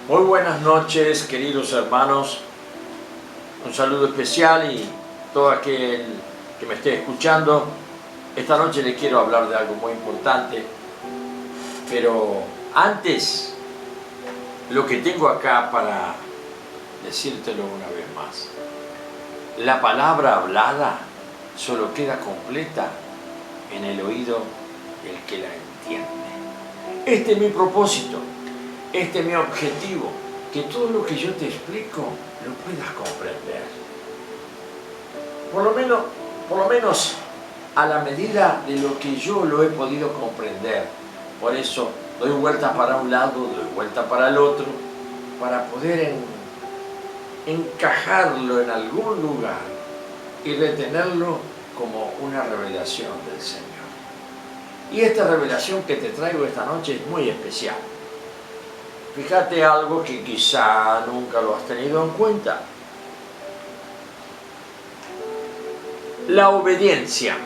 Muy buenas noches, queridos hermanos. Un saludo especial y todo aquel que me esté escuchando. Esta noche les quiero hablar de algo muy importante, pero antes, lo que tengo acá para decírtelo una vez más. La palabra hablada solo queda completa en el oído del que la entiende. Este es mi propósito, este es mi objetivo, que todo lo que yo te explico lo puedas comprender. Por lo menos a la medida de lo que yo lo he podido comprender. Por eso doy vuelta para un lado, doy vuelta para el otro, para poder encajarlo en algún lugar y retenerlo como una revelación del Señor. Y esta revelación que te traigo esta noche es muy especial. Fíjate algo que quizá nunca lo has tenido en cuenta. La obediencia.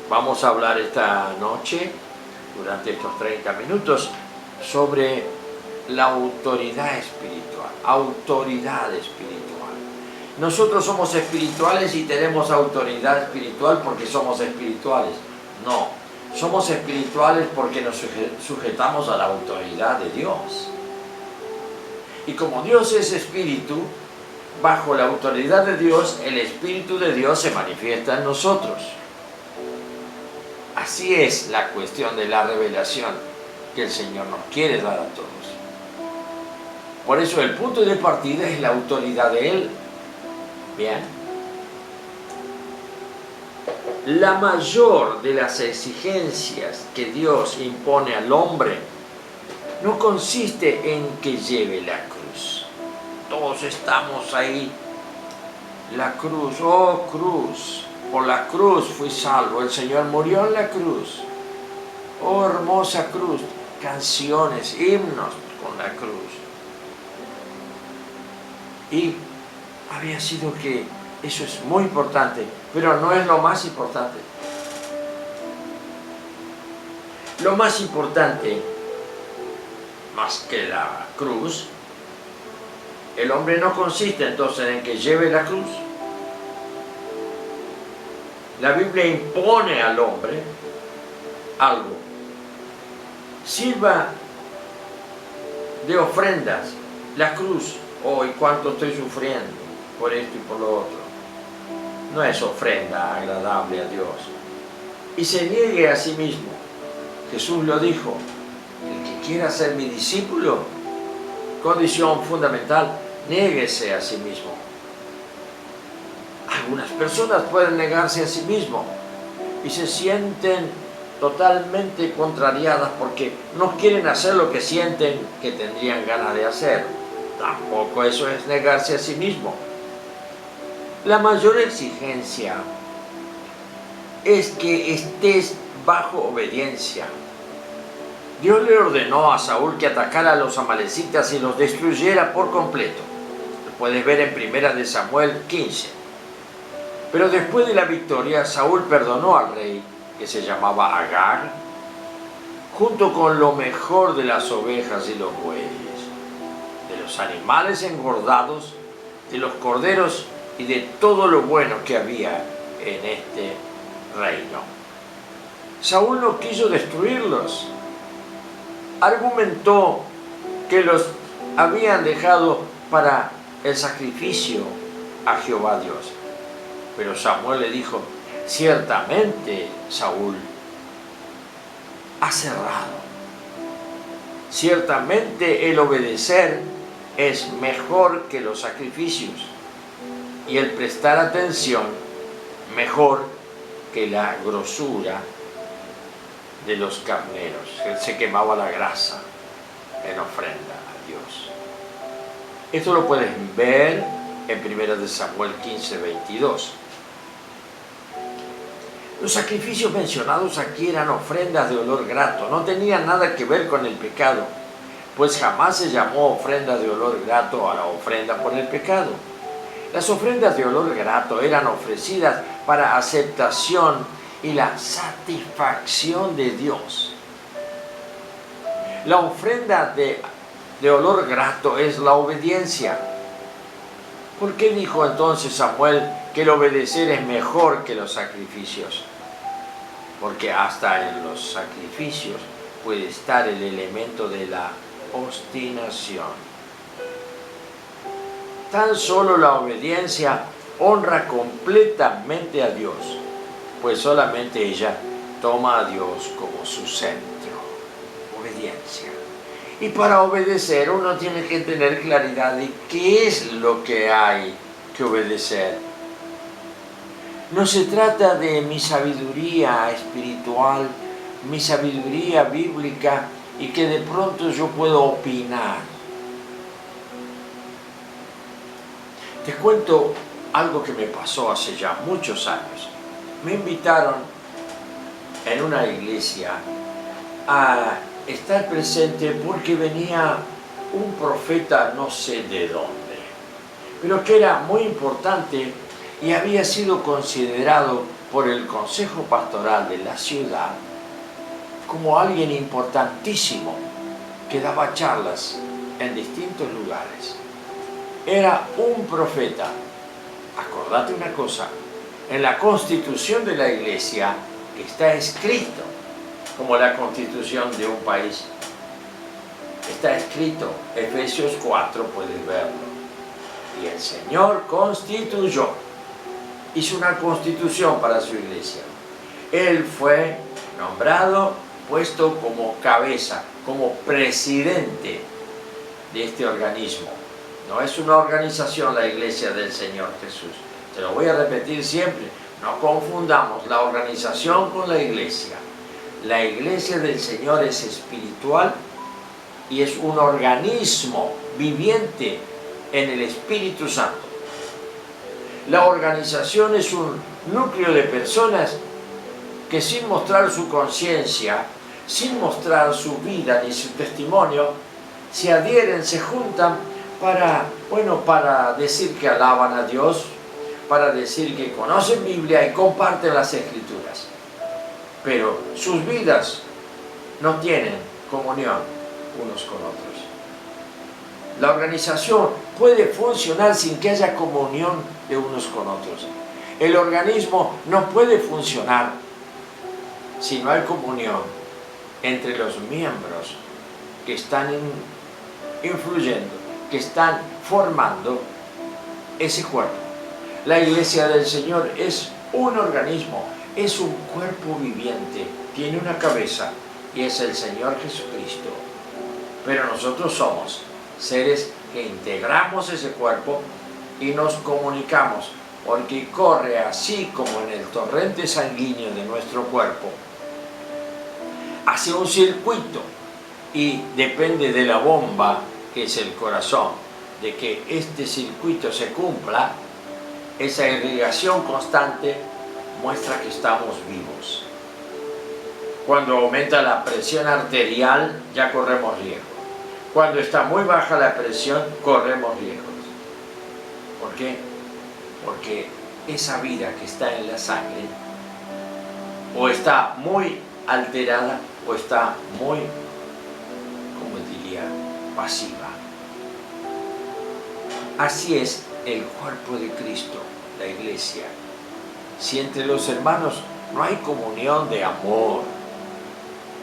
Vamos a hablar esta noche, durante estos 30 minutos, sobre la autoridad espiritual. Autoridad espiritual. Nosotros somos espirituales y tenemos autoridad espiritual porque somos espirituales. No, somos espirituales porque nos sujetamos a la autoridad de Dios. Y como Dios es espíritu, bajo la autoridad de Dios, el Espíritu de Dios se manifiesta en nosotros. Así es la cuestión de la revelación que el Señor nos quiere dar a todos. Por eso el punto de partida es la autoridad de Él. Bien. La mayor de las exigencias que Dios impone al hombre no consiste en que lleve la cruz. Todos estamos ahí. La cruz, oh cruz, por la cruz fui salvo. El Señor murió en la cruz. Oh hermosa cruz. Canciones, himnos con la cruz. Y había sido que eso es muy importante, pero no es lo más importante. Lo más importante, más que la cruz, el hombre no consiste entonces en que lleve la cruz. La Biblia impone al hombre algo. Sirva de ofrendas la cruz. Hoy cuánto estoy sufriendo por esto y por lo otro. No es ofrenda agradable a Dios. Y se niegue a sí mismo. Jesús lo dijo. El que quiera ser mi discípulo, condición fundamental, niéguese a sí mismo. Algunas personas pueden negarse a sí mismo y se sienten totalmente contrariadas porque no quieren hacer lo que sienten que tendrían ganas de hacer. Tampoco eso es negarse a sí mismo. La mayor exigencia es que estés bajo obediencia. Dios le ordenó a Saúl que atacara a los amalecitas y los destruyera por completo. Lo puedes ver en 1 Samuel 15. Pero después de la victoria, Saúl perdonó al rey, que se llamaba Agag, junto con lo mejor de las ovejas y los bueyes, de los animales engordados, de los corderos y de todo lo bueno que había en este reino. Saúl no quiso destruirlos. Argumentó que los habían dejado para el sacrificio a Jehová Dios. Pero Samuel le dijo, ciertamente, Saúl, has errado. Ciertamente el obedecer es mejor que los sacrificios y el prestar atención mejor que la grosura de los carneros. Él se quemaba la grasa en ofrenda a Dios. Esto lo puedes ver en 1 Samuel 15, 22. Los sacrificios mencionados aquí eran ofrendas de olor grato, no tenían nada que ver con el pecado, pues jamás se llamó ofrenda de olor grato a la ofrenda por el pecado. Las ofrendas de olor grato eran ofrecidas para aceptación y la satisfacción de Dios. La ofrenda de de olor grato es la obediencia. ¿Por qué dijo entonces Samuel que el obedecer es mejor que los sacrificios? Porque hasta en los sacrificios puede estar el elemento de la obstinación. Tan solo la obediencia honra completamente a Dios, pues solamente ella toma a Dios como su centro. Obediencia. Y para obedecer uno tiene que tener claridad de qué es lo que hay que obedecer. No se trata de mi sabiduría espiritual, mi sabiduría bíblica y que de pronto yo puedo opinar. Te cuento algo que me pasó hace ya muchos años. Me invitaron en una iglesia a estar presente porque venía un profeta no sé de dónde, pero que era muy importante y había sido considerado por el Consejo Pastoral de la ciudad como alguien importantísimo que daba charlas en distintos lugares. Era un profeta. Acordate una cosa, en la constitución de la iglesia, que está escrito como la constitución de un país, está escrito, Efesios 4, puedes verlo. Y el Señor constituyó, hizo una constitución para su iglesia. Él fue nombrado, puesto como cabeza, como presidente de este organismo. No es una organización la iglesia del Señor Jesús. Te lo voy a repetir siempre. No confundamos la organización con la iglesia. La iglesia del Señor es espiritual y es un organismo viviente en el Espíritu Santo. La organización es un núcleo de personas que sin mostrar su conciencia, sin mostrar su vida ni su testimonio, se adhieren, se juntan para decir que alaban a Dios, para decir que conocen Biblia y comparten las Escrituras. Pero sus vidas no tienen comunión unos con otros. La organización puede funcionar sin que haya comunión de unos con otros. El organismo no puede funcionar si no hay comunión entre los miembros que están influyendo, que están formando ese cuerpo. La iglesia del Señor es un organismo, es un cuerpo viviente, tiene una cabeza y es el Señor Jesucristo. Pero nosotros somos seres que integramos ese cuerpo y nos comunicamos, porque corre así como en el torrente sanguíneo de nuestro cuerpo, hace un circuito y depende de la bomba que es el corazón, de que este circuito se cumpla. Esa irrigación constante muestra que estamos vivos. Cuando aumenta la presión arterial ya corremos riesgo. Cuando está muy baja la presión corremos riesgos. ¿Por qué? Porque esa vida que está en la sangre o está muy alterada o está muy, como diría, pasiva. Así es el cuerpo de Cristo, la iglesia. Si entre los hermanos no hay comunión de amor,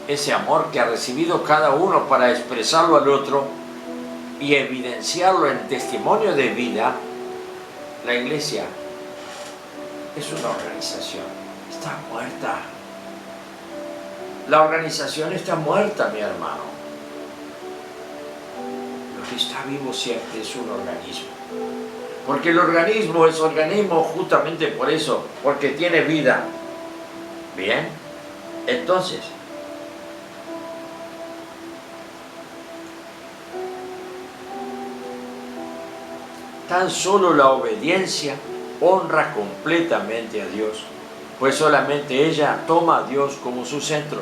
ese amor que ha recibido cada uno para expresarlo al otro y evidenciarlo en testimonio de vida, la iglesia es una organización, está muerta. La organización está muerta, mi hermano. Lo que está vivo siempre es un organismo. Porque el organismo es organismo justamente por eso, porque tiene vida. Bien, entonces, tan solo la obediencia honra completamente a Dios, pues solamente ella toma a Dios como su centro.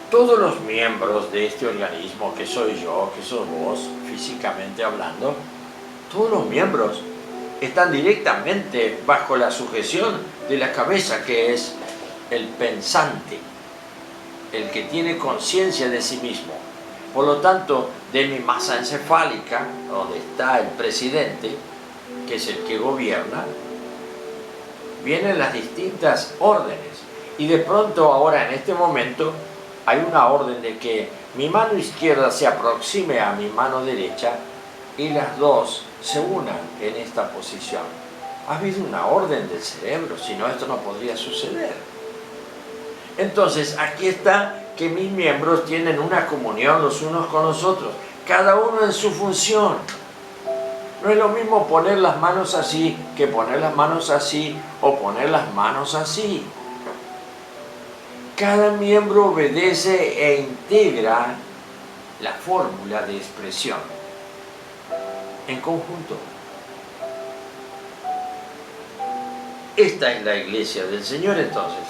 Todos los miembros de este organismo, que soy yo, que sos vos, físicamente hablando, todos los miembros están directamente bajo la sujeción de la cabeza, que es el pensante, el que tiene conciencia de sí mismo, Por lo tanto, de mi masa encefálica, donde está el presidente, que es el que gobierna, vienen las distintas órdenes. Y de pronto ahora en este momento hay una orden de que mi mano izquierda se aproxime a mi mano derecha y las dos se unan en esta posición. Ha habido una orden del cerebro, si no esto no podría suceder. Entonces aquí está que mis miembros tienen una comunión los unos con los otros, cada uno en su función. No es lo mismo poner las manos así que poner las manos así o poner las manos así. Cada miembro obedece e integra la fórmula de expresión en conjunto. Esta es la iglesia del Señor entonces.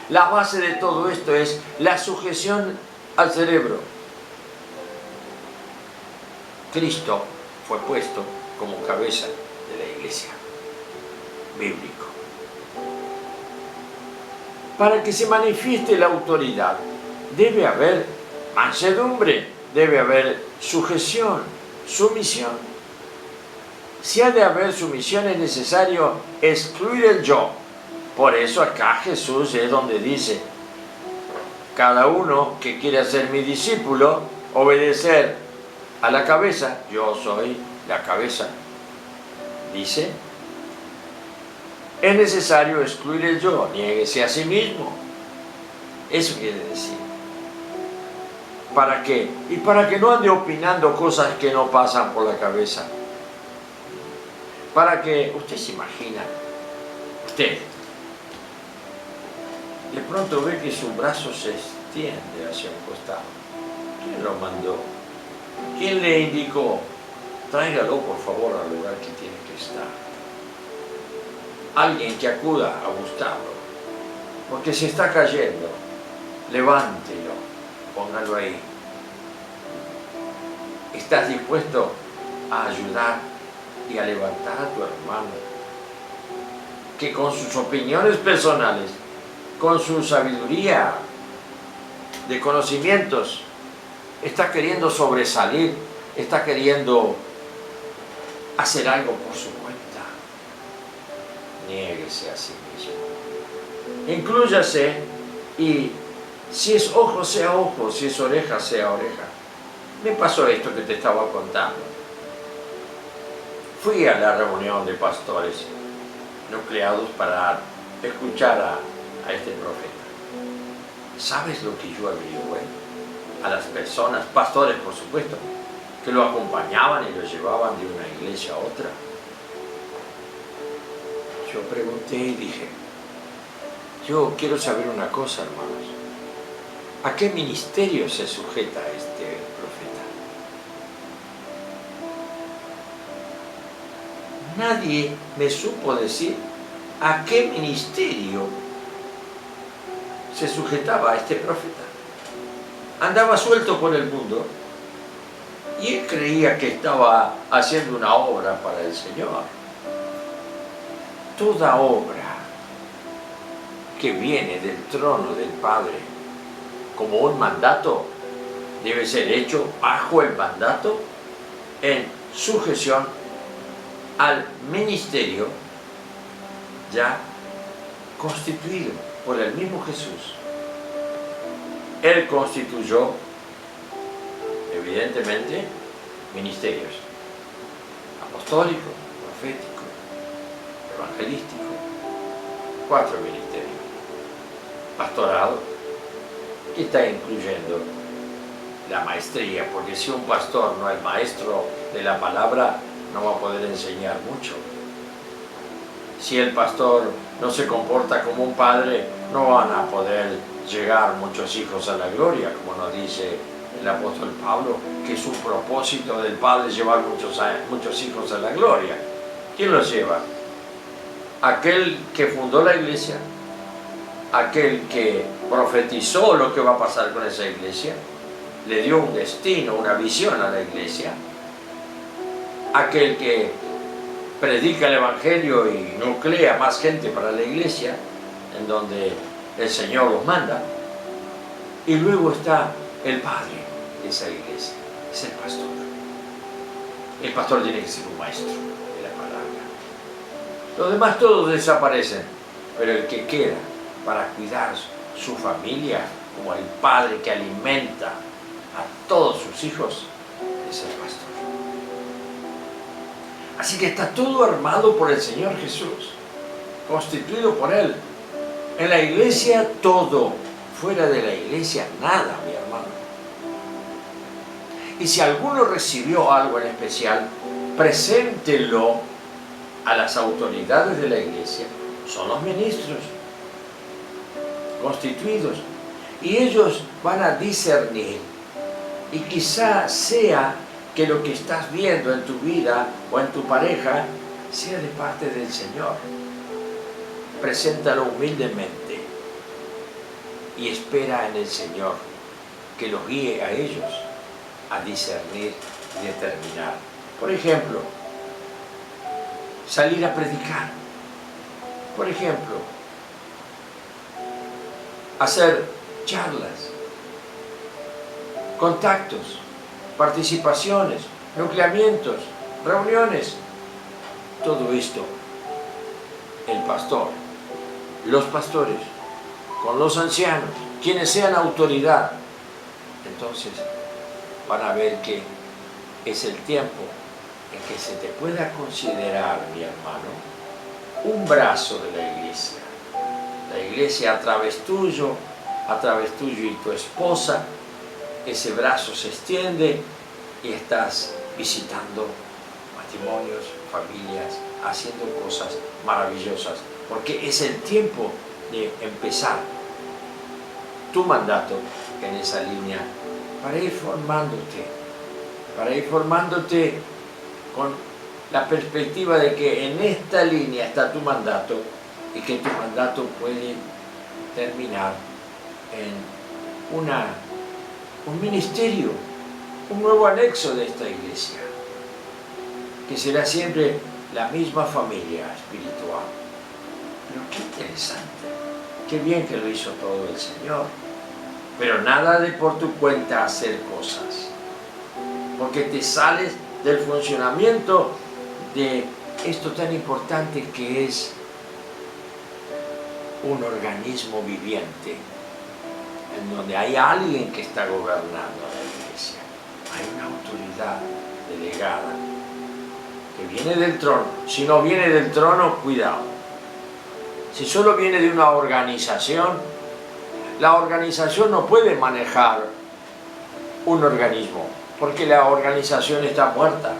La base de todo esto es la sujeción al cerebro. Cristo fue puesto como cabeza de la iglesia. Bíblico. Para que se manifieste la autoridad, debe haber mansedumbre, debe haber sujeción, sumisión. Si ha de haber sumisión, es necesario excluir el yo. Por eso acá Jesús es donde dice, cada uno que quiere ser mi discípulo, obedecer a la cabeza, yo soy la cabeza, dice, es necesario excluir el yo, niéguese a sí mismo. Eso quiere decir. ¿Para qué? Y para que no ande opinando cosas que no pasan por la cabeza. Para que, usted se imagina, usted, de pronto ve que su brazo se extiende hacia un costado. ¿Quién lo mandó? ¿Quién le indicó? Tráigalo por favor al lugar que tiene que estar. Alguien que acuda a buscarlo, porque se está cayendo, levántelo, póngalo ahí. ¿Estás dispuesto a ayudar y a levantar a tu hermano, que con sus opiniones personales, con su sabiduría de conocimientos, está queriendo sobresalir, está queriendo hacer algo por su cuenta? Niéguese a sí mismo. Inclúyase, y si es ojo, sea ojo, si es oreja, sea oreja. Me pasó esto que te estaba contando. Fui a la reunión de pastores nucleados para escuchar a este profeta. ¿Sabes lo que yo averigüé? A las personas, pastores por supuesto, que lo acompañaban y lo llevaban de una iglesia a otra. Yo pregunté y dije, yo quiero saber una cosa, hermanos. ¿A qué ministerio se sujeta este profeta? Nadie me supo decir a qué ministerio se sujetaba a este profeta. Andaba suelto por el mundo y él creía que estaba haciendo una obra para el Señor. Toda obra que viene del trono del Padre como un mandato debe ser hecho bajo el mandato, en sujeción al ministerio ya constituido por el mismo Jesús. Él constituyó, evidentemente, ministerios: apostólico, profético, evangelístico, 4 ministerios. Pastorado, que está incluyendo la maestría, porque si un pastor no es maestro de la palabra, no va a poder enseñar mucho. Si el pastor no se comporta como un padre, no van a poder llegar muchos hijos a la gloria, como nos dice el apóstol Pablo, que es un propósito del Padre llevar muchos hijos a la gloria. ¿Quién los lleva? Aquel que fundó la iglesia, aquel que profetizó lo que va a pasar con esa iglesia, le dio un destino, una visión a la iglesia, aquel que predica el evangelio y nuclea más gente para la iglesia, en donde el Señor los manda, y luego está el Padre, esa iglesia es el pastor. El pastor tiene que ser un maestro de la palabra. Los demás todos desaparecen, pero el que queda para cuidar su familia, como el padre que alimenta a todos sus hijos, es el pastor. Así que está todo armado por el Señor Jesús, constituido por Él. En la iglesia todo, fuera de la iglesia nada, mi hermano. Y si alguno recibió algo en especial, preséntelo a las autoridades de la iglesia. Son los ministros constituidos y ellos van a discernir, y quizá sea que lo que estás viendo en tu vida o en tu pareja sea de parte del Señor. Preséntalo humildemente y espera en el Señor que los guíe a ellos a discernir y determinar. Por ejemplo, salir a predicar. Por ejemplo, hacer charlas, contactos, participaciones, nucleamientos, reuniones. Todo esto, el pastor, los pastores, con los ancianos, quienes sean autoridad, entonces van a ver que es el tiempo en que se te pueda considerar, mi hermano, un brazo de la iglesia. La iglesia a través tuyo y tu esposa, ese brazo se extiende y estás visitando matrimonios, familias, haciendo cosas maravillosas, porque es el tiempo de empezar tu mandato en esa línea para ir formándote con la perspectiva de que en esta línea está tu mandato y que tu mandato puede terminar en un ministerio, un nuevo anexo de esta iglesia, que será siempre la misma familia espiritual. Pero qué interesante, qué bien que lo hizo todo el Señor. Pero nada de por tu cuenta hacer cosas, porque te sales del funcionamiento de esto tan importante que es un organismo viviente, en donde hay alguien que está gobernando la iglesia. Hay una autoridad delegada que viene del trono. Si no viene del trono, cuidado. Si solo viene de una organización, la organización no puede manejar un organismo, porque la organización está muerta.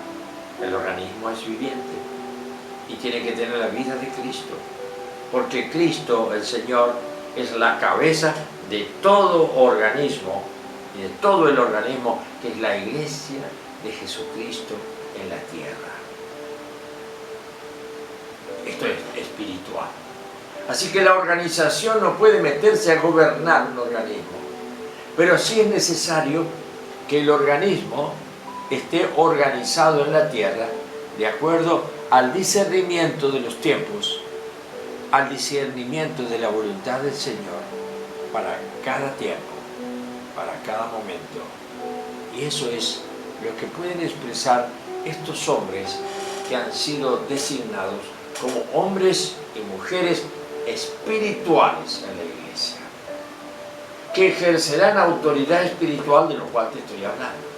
El organismo es viviente y tiene que tener la vida de Cristo, porque Cristo, el Señor, es la cabeza de todo organismo y de todo el organismo, que es la iglesia de Jesucristo en la tierra. Esto es espiritual. Así que la organización no puede meterse a gobernar un organismo, pero sí es necesario que el organismo esté organizado en la tierra de acuerdo al discernimiento de los tiempos, al discernimiento de la voluntad del Señor para cada tiempo, para cada momento. Y eso es lo que pueden expresar estos hombres que han sido designados como hombres y mujeres espirituales en la iglesia, que ejercerán autoridad espiritual, de lo cual te estoy hablando.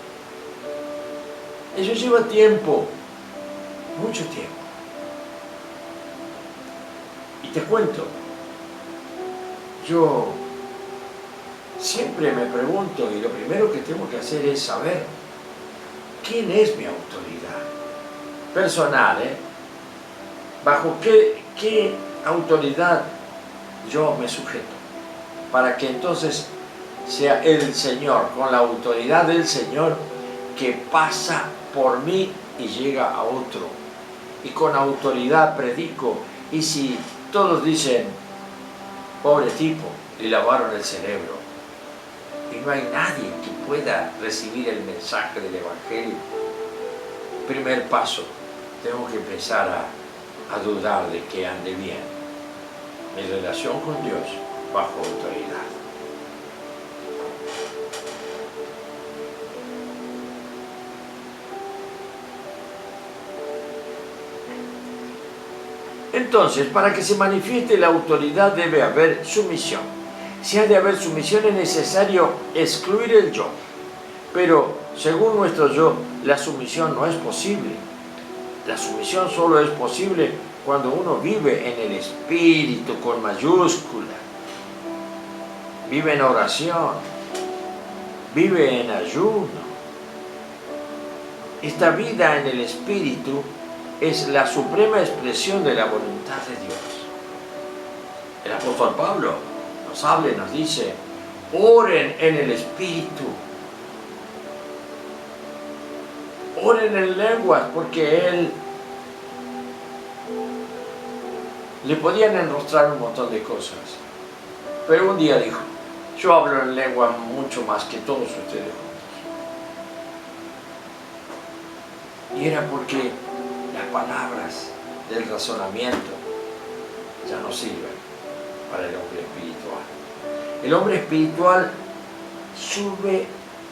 Eso lleva tiempo, mucho tiempo. Y te cuento, yo siempre me pregunto, y lo primero que tengo que hacer es saber quién es mi autoridad personal, bajo qué autoridad yo me sujeto, para que entonces sea el Señor, con la autoridad del Señor, que pasa por mí y llega a otro, y con autoridad predico. Y si todos dicen, pobre tipo, le lavaron el cerebro, y no hay nadie que pueda recibir el mensaje del Evangelio, primer paso, tengo que empezar a dudar de que ande bien mi relación con Dios bajo autoridad. Entonces, para que se manifieste la autoridad debe haber sumisión. Si ha de haber sumisión es necesario excluir el yo. Pero, según nuestro yo, la sumisión no es posible. La sumisión solo es posible cuando uno vive en el Espíritu con mayúscula. Vive en oración. Vive en ayuno. Esta vida en el Espíritu es la suprema expresión de la voluntad de Dios. El apóstol Pablo nos habla y nos dice, oren en el Espíritu. Oren en lenguas, porque él le podían enrostrar un montón de cosas. Pero un día dijo, yo hablo en lengua mucho más que todos ustedes juntos. Y era porque las palabras del razonamiento ya no sirven para el hombre espiritual. El hombre espiritual sube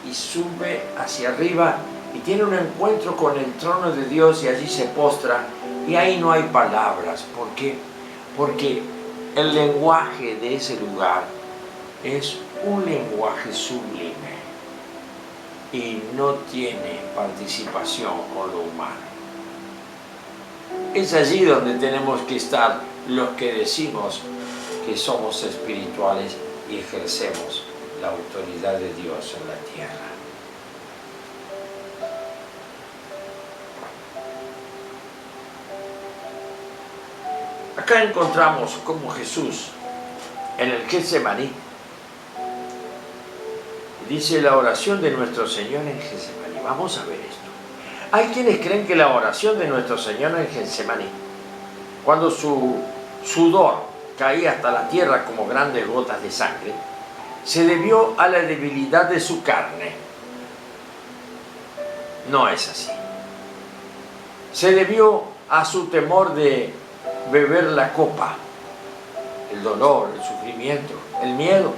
y sube hacia arriba y tiene un encuentro con el trono de Dios y allí se postra y ahí no hay palabras. ¿Por qué? Porque el lenguaje de ese lugar es un lenguaje sublime y no tiene participación con lo humano. Es allí donde tenemos que estar los que decimos que somos espirituales y ejercemos la autoridad de Dios en la tierra. Acá encontramos cómo Jesús en el Getsemaní dice la oración de nuestro Señor en Getsemaní. Vamos a ver esto. Hay quienes creen que la oración de nuestro Señor en Getsemaní, cuando su sudor caía hasta la tierra como grandes gotas de sangre, se debió a la debilidad de su carne. No es así. Se debió a su temor de beber la copa, el dolor, el sufrimiento, el miedo.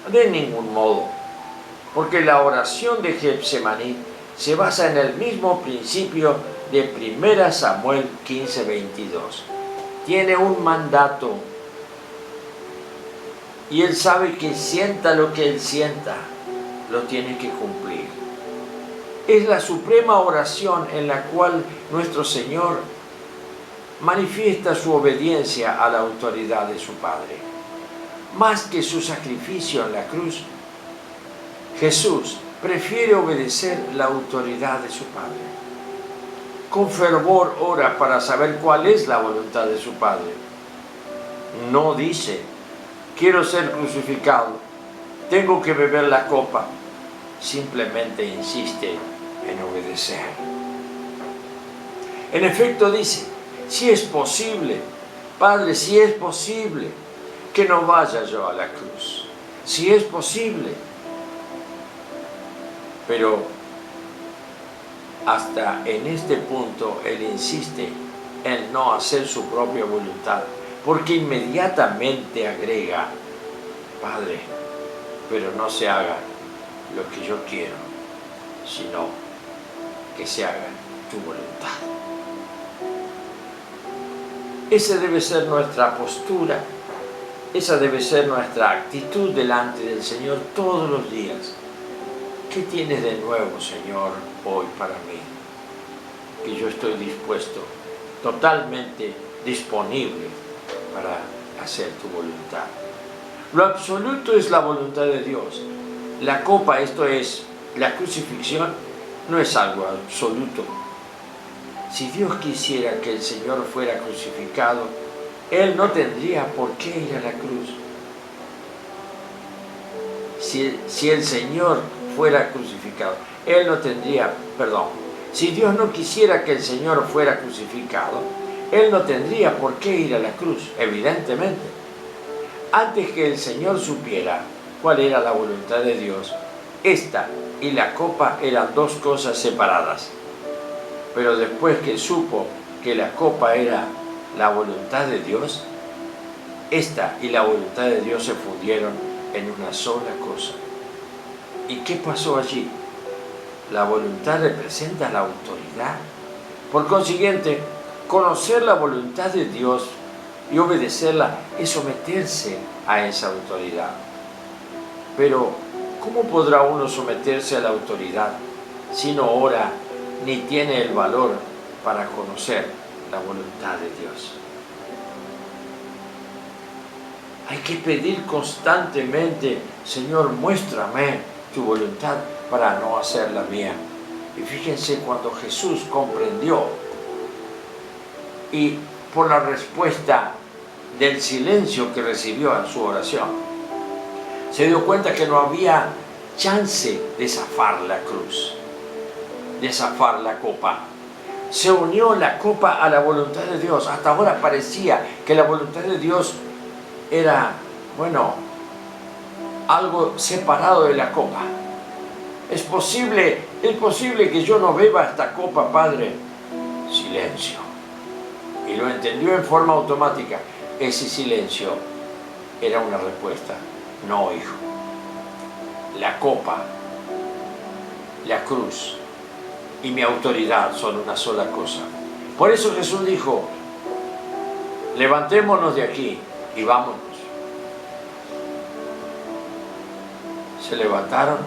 De ningún modo, porque la oración de Getsemaní se basa en el mismo principio de 1 Samuel 15:22. Tiene un mandato y él sabe que sienta lo que él sienta, lo tiene que cumplir. Es la suprema oración en la cual nuestro Señor manifiesta su obediencia a la autoridad de su Padre. Más que su sacrificio en la cruz, Jesús prefiere obedecer la autoridad de su Padre. Con fervor ora para saber cuál es la voluntad de su Padre. No dice, quiero ser crucificado, tengo que beber la copa. Simplemente insiste en obedecer. En efecto dice, si es posible, Padre, si es posible, que no vaya yo a la cruz. Si es posible. Pero hasta en este punto él insiste en no hacer su propia voluntad, porque inmediatamente agrega, Padre, pero no se haga lo que yo quiero, sino que se haga tu voluntad. Esa debe ser nuestra postura, esa debe ser nuestra actitud delante del Señor todos los días. ¿Qué tienes de nuevo, Señor, hoy para mí? Que yo estoy dispuesto, totalmente disponible para hacer tu voluntad. Lo absoluto es la voluntad de Dios. La copa, esto es, la crucifixión, no es algo absoluto. Si Dios quisiera que el Señor fuera crucificado, Él no tendría por qué ir a la cruz. Si el Señor fuera crucificado, Él no tendría, si Dios no quisiera que el Señor fuera crucificado, Él no tendría por qué ir a la cruz, evidentemente. Antes que el Señor supiera cuál era la voluntad de Dios, esta y la copa eran dos cosas separadas. Pero después que supo que la copa era la voluntad de Dios, esta y la voluntad de Dios se fundieron en una sola cosa. ¿Y qué pasó allí? La voluntad representa la autoridad. Por consiguiente, Conocer la voluntad de Dios y obedecerla es someterse a esa autoridad. Pero, ¿cómo podrá uno someterse a la autoridad si no ora ni tiene el valor para conocer la voluntad de Dios? Hay que pedir constantemente: Señor, muéstrame tu voluntad para no hacer la mía. Y fíjense, cuando Jesús comprendió y por la respuesta del silencio que recibió en su oración, se dio cuenta que no había chance de zafar la cruz, de zafar la copa. Se unió la copa a la voluntad de Dios. Hasta ahora parecía que la voluntad de Dios era, algo separado de la copa. Es posible que yo no beba esta copa, Padre. Silencio. Y lo entendió en forma automática. Ese silencio era una respuesta. No, hijo. La copa, la cruz y mi autoridad son una sola cosa. Por eso Jesús dijo: levantémonos de aquí y vámonos. Se levantaron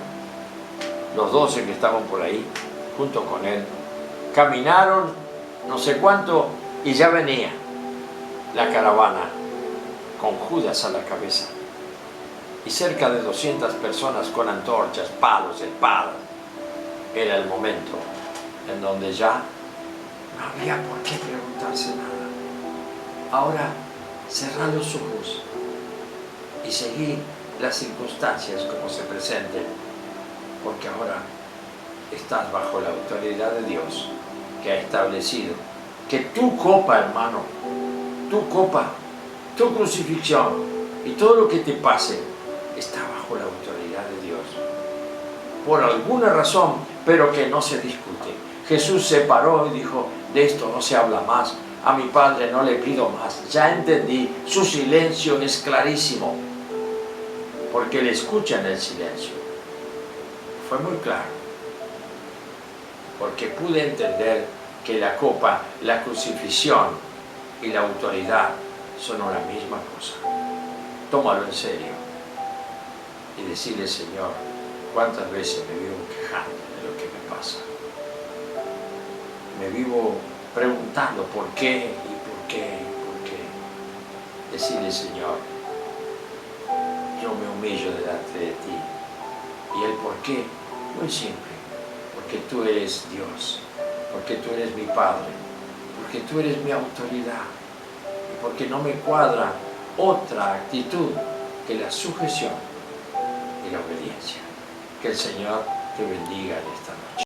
los 12 que estaban por ahí, junto con él. Caminaron no sé cuánto y ya venía la caravana con Judas a la cabeza. Y cerca de 200 personas con antorchas, palos, espadas. Era el momento en donde ya no había por qué preguntarse nada. Ahora, cerrad los ojos y seguid las circunstancias como se presenten, porque ahora estás bajo la autoridad de Dios, que ha establecido que tu copa, hermano, tu copa, tu crucifixión y todo lo que te pase está bajo la autoridad de Dios. Por alguna razón, pero que no se discute. Jesús se paró y dijo: de esto no se habla más. A mi Padre no le pido más. Ya entendí. Su silencio es clarísimo, porque Él escucha en el silencio. Fue muy claro, porque pude entender que la copa, la crucifixión y la autoridad son una misma cosa. Tómalo en serio y decirle: Señor, ¿cuántas veces me vivo quejando de lo que me pasa? Me vivo preguntando por qué y por qué y por qué. Decirle: Señor, yo me humillo delante de ti. Y el por qué, muy simple: porque tú eres Dios, porque tú eres mi Padre, porque tú eres mi autoridad, y porque no me cuadra otra actitud que la sujeción y la obediencia. Que el Señor te bendiga en esta noche.